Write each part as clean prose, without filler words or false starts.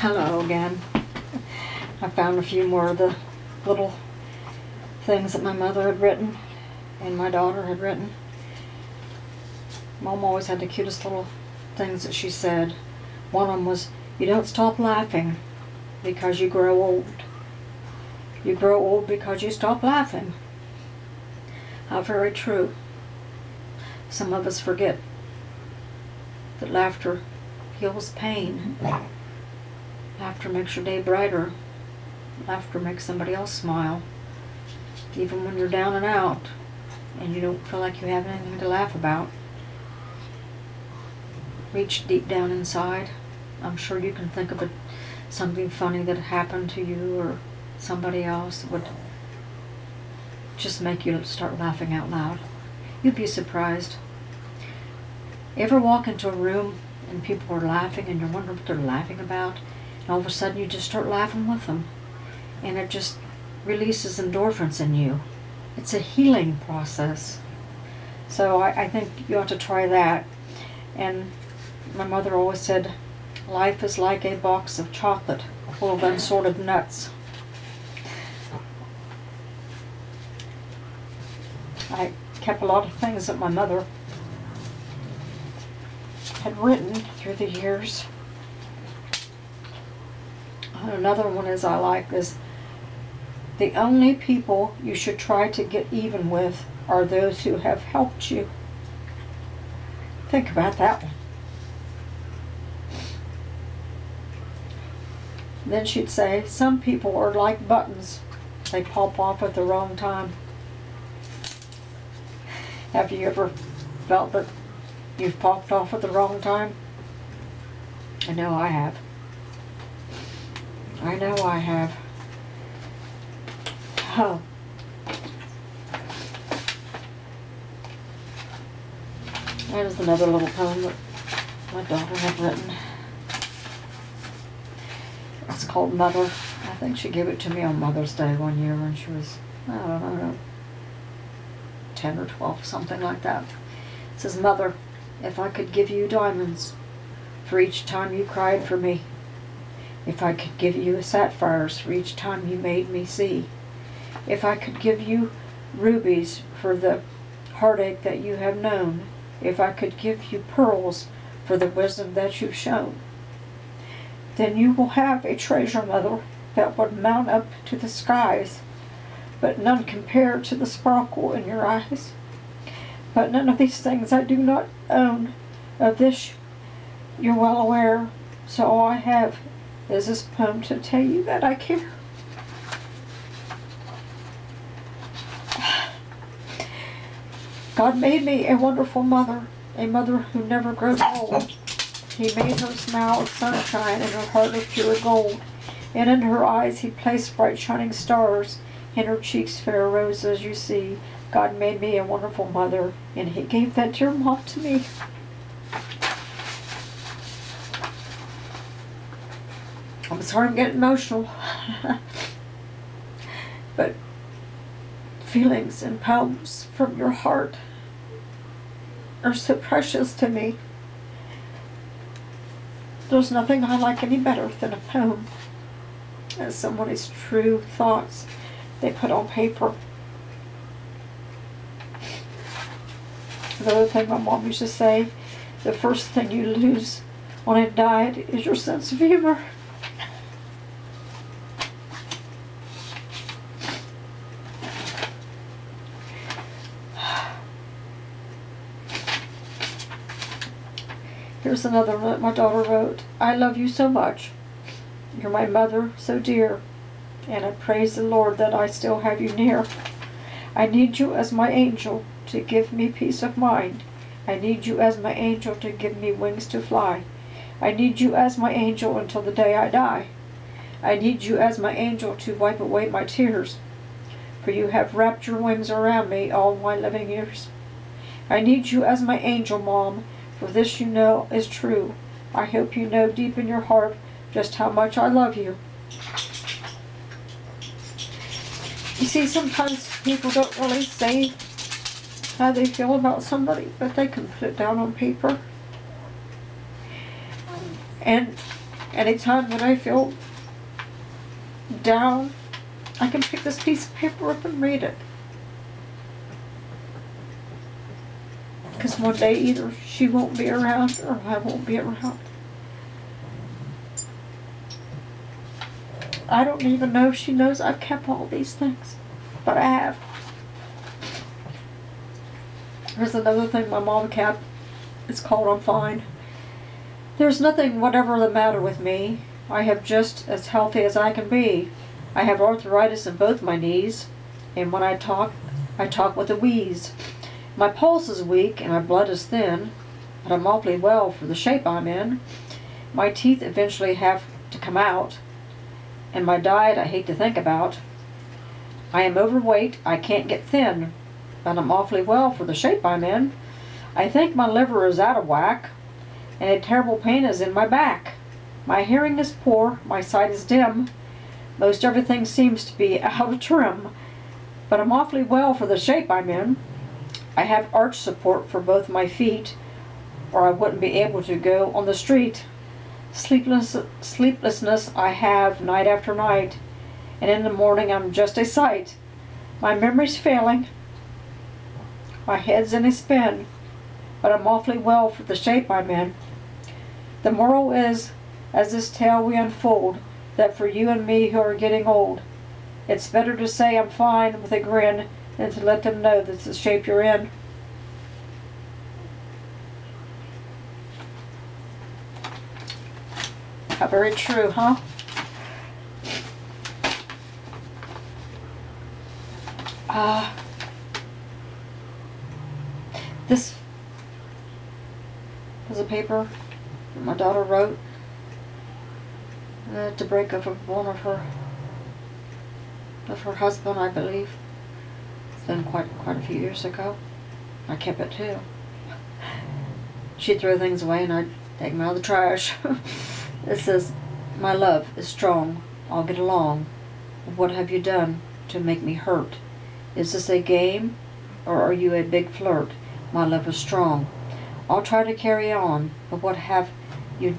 Hello again. I found a few more of the little things that my mother had written and my daughter had written. Mom always had the cutest little things that she said. One of them was, "You don't stop laughing because you grow old. You grow old because you stop laughing." How very true. Some of us forget that laughter heals pain. Laughter makes your day brighter. Laughter makes somebody else smile. Even when you're down and out and you don't feel like you have anything to laugh about, reach deep down inside. I'm sure you can think of something funny that happened to you or somebody else that would just make you start laughing out loud. You'd be surprised. Ever walk into a room and people are laughing and you're wondering what they're laughing about, and all of a sudden you just start laughing with them, and it just releases endorphins in you. It's a healing process. So I think you ought to try that. And my mother always said, life is like a box of chocolate full of unsorted nuts. I kept a lot of things that my mother had written through the years. Another one is I like is, the only people you should try to get even with are those who have helped you. Think about that one. Then she'd say, some people are like buttons. They pop off at the wrong time. Have you ever felt that you've popped off at the wrong time? I know I have. I know I have. Oh. There's another little poem that my daughter had written. It's called Mother. I think she gave it to me on Mother's Day one year when she was, I don't know, 10 or 12, something like that. It says, Mother, if I could give you diamonds for each time you cried for me, if I could give you sapphires for each time you made me see, if I could give you rubies for the heartache that you have known, if I could give you pearls for the wisdom that you've shown, then you will have a treasure, Mother, that would mount up to the skies, but none compared to the sparkle in your eyes. But none of these things I do not own. Of this you're well aware, so all I have is this poem to tell you that I care. God made me a wonderful mother, a mother who never grows old. He made her smile of sunshine and her heart of pure gold, and in her eyes he placed bright shining stars, in her cheeks fair roses you see. God made me a wonderful mother, and he gave that dear mom to me. I'm sorry I'm getting emotional. But feelings and poems from your heart are so precious to me. There's nothing I like any better than a poem as somebody's true thoughts they put on paper. The other thing my mom used to say, the first thing you lose on a diet is your sense of humor. Here's another one that my daughter wrote. I love you so much. You're my mother, so dear, and I praise the Lord that I still have you near. I need you as my angel to give me peace of mind. I need you as my angel to give me wings to fly. I need you as my angel until the day I die. I need you as my angel to wipe away my tears, for you have wrapped your wings around me all my living years. I need you as my angel, Mom, for this you know is true. I hope you know deep in your heart just how much I love you. You see, sometimes people don't really say how they feel about somebody, but they can put it down on paper. And Anytime when I feel down, I can pick this piece of paper up and read it. Because one day either she won't be around or I won't be around. I don't even know if she knows I've kept all these things, but I have. There's another thing my mom kept. It's called I'm Fine. There's nothing whatever the matter with me. I have just as healthy as I can be. I have arthritis in both my knees, and when I talk with a wheeze. My pulse is weak and my blood is thin, but I'm awfully well for the shape I'm in. My teeth eventually have to come out, and my diet I hate to think about. I am overweight, I can't get thin, but I'm awfully well for the shape I'm in. I think my liver is out of whack, and a terrible pain is in my back. My hearing is poor, my sight is dim. Most everything seems to be out of trim, but I'm awfully well for the shape I'm in. I have arch support for both my feet, or I wouldn't be able to go on the street. Sleeplessness I have night after night, and in the morning I'm just a sight. My memory's failing, my head's in a spin, but I'm awfully well for the shape I'm in. The moral is, as this tale we unfold, that for you and me who are getting old, it's better to say I'm fine with a grin than to let them know that's the shape you're in. How very true, huh? This was a paper that my daughter wrote to break up with one of her husband, I believe. It's been quite a few years ago. I kept it too. She'd throw things away and I'd take them out of the trash. It says, "My love is strong. I'll get along. What have you done to make me hurt? Is this a game, or are you a big flirt? My love is strong. I'll try to carry on, but what have you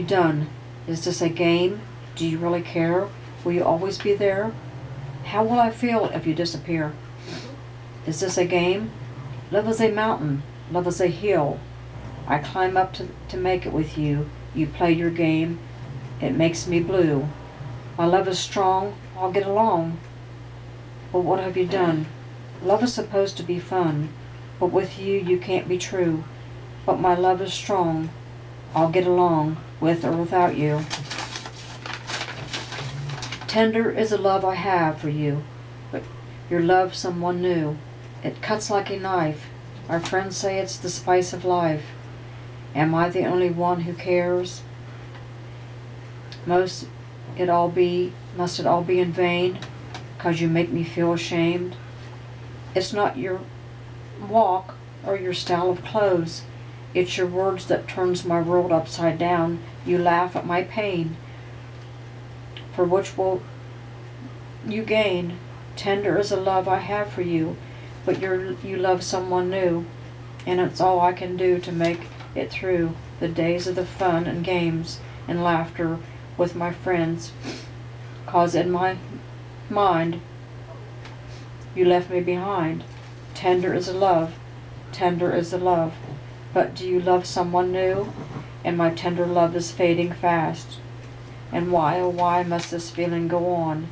done? Is this a game? Do you really care? Will you always be there? How will I feel if you disappear? Is this a game? Love is a mountain. Love is a hill. I climb up to make it with you. You play your game. It makes me blue. My love is strong. I'll get along. But what have you done? Love is supposed to be fun, but with you can't be true. But my love is strong. I'll get along, with or without you. Tender is the love I have for you, but your love someone new. It cuts like a knife. Our friends say it's the spice of life. Am I the only one who cares? Must it all be in vain, 'cause you make me feel ashamed? It's not your walk or your style of clothes. It's your words that turns my world upside down. You laugh at my pain. For which will you gain? Tender is the love I have for you, but you love someone new, and it's all I can do to make it through the days of the fun and games and laughter with my friends. 'Cause in my mind, you left me behind. Tender is the love, tender is the love. But do you love someone new? And my tender love is fading fast. And why, oh why must this feeling go on?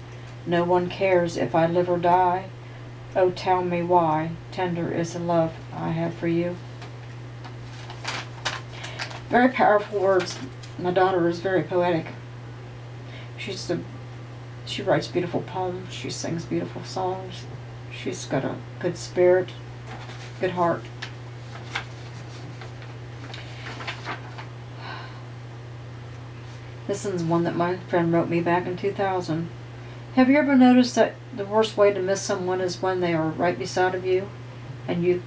No one cares if I live or die. Oh, tell me why. Tender is the love I have for you. Very powerful words. My daughter is very poetic. She writes beautiful poems. She sings beautiful songs. She's got a good spirit, good heart. This is one that my friend wrote me back in 2000. Have you ever noticed that the worst way to miss someone is when they are right beside of you and you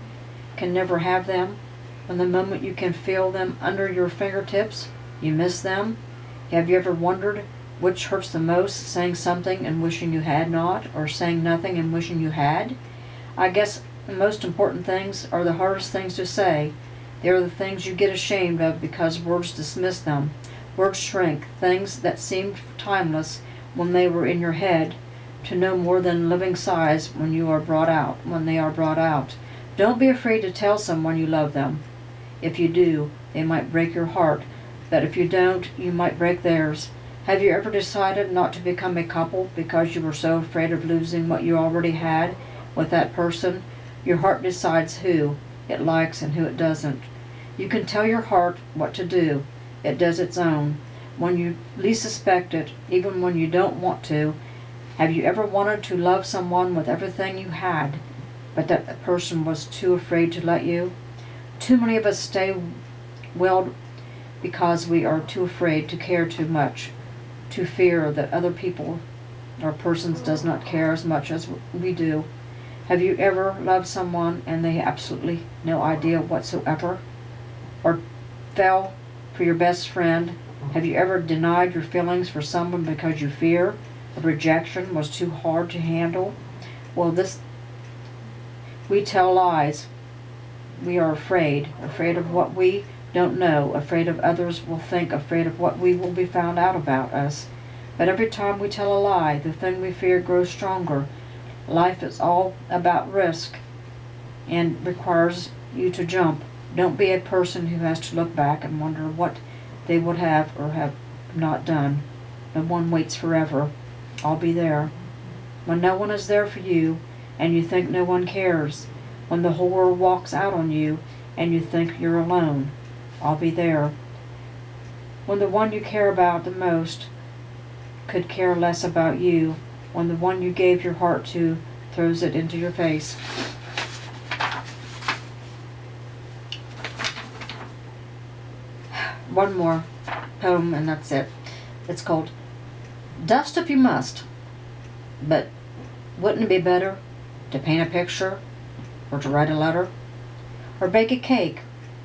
can never have them? When the moment you can feel them under your fingertips, you miss them? Have you ever wondered which hurts the most, saying something and wishing you had not, or saying nothing and wishing you had? I guess the most important things are the hardest things to say. They are the things you get ashamed of because words dismiss them. Words shrink, things that seemed timeless when they were in your head, to no more than living sighs when they are brought out. Don't be afraid to tell someone you love them. If you do, they might break your heart, but if you don't, you might break theirs. Have you ever decided not to become a couple because you were so afraid of losing what you already had with that person? Your heart decides who it likes and who it doesn't. You can tell your heart what to do. It does its own. When you least suspect it, even when you don't want to. Have you ever wanted to love someone with everything you had, but that person was too afraid to let you? Too many of us stay well because we are too afraid to care too much, to fear that other people or persons does not care as much as we do. Have you ever loved someone and they had absolutely no idea whatsoever? Or fell for your best friend? Have you ever denied your feelings for someone because you fear of rejection was too hard to handle? Well, we tell lies. We are afraid of what we don't know, afraid of others will think, afraid of what we will be found out about us. But every time we tell a lie, the thing we fear grows stronger. Life is all about risk and requires you to jump. Don't be a person who has to look back and wonder what they would have or have not done. No one waits forever. I'll be there. When no one is there for you and you think no one cares, when the whole world walks out on you and you think you're alone, I'll be there. When the one you care about the most could care less about you, when the one you gave your heart to throws it into your face. One more poem and that's it. It's called Dust If You Must. But wouldn't it be better to paint a picture, or to write a letter, or bake a cake,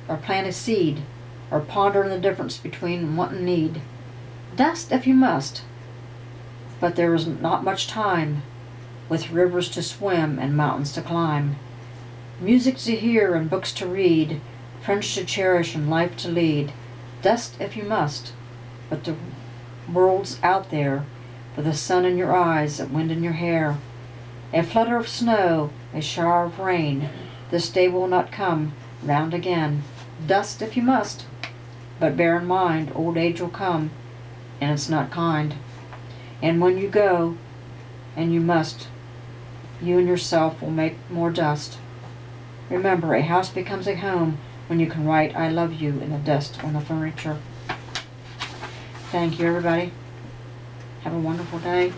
or plant a seed, or ponder the difference between want and need? Dust if you must. But there is not much time, with rivers to swim and mountains to climb, music to hear and books to read, friends to cherish and life to lead. Dust if you must. But the world's out there, with the sun in your eyes, and wind in your hair, a flutter of snow, a shower of rain. This day will not come round again. Dust if you must. But bear in mind, old age will come, and it's not kind. And when you go, and you must, you and yourself will make more dust. Remember, a house becomes a home when you can write I love you in the dust on the furniture. Thank you, everybody. Have a wonderful day.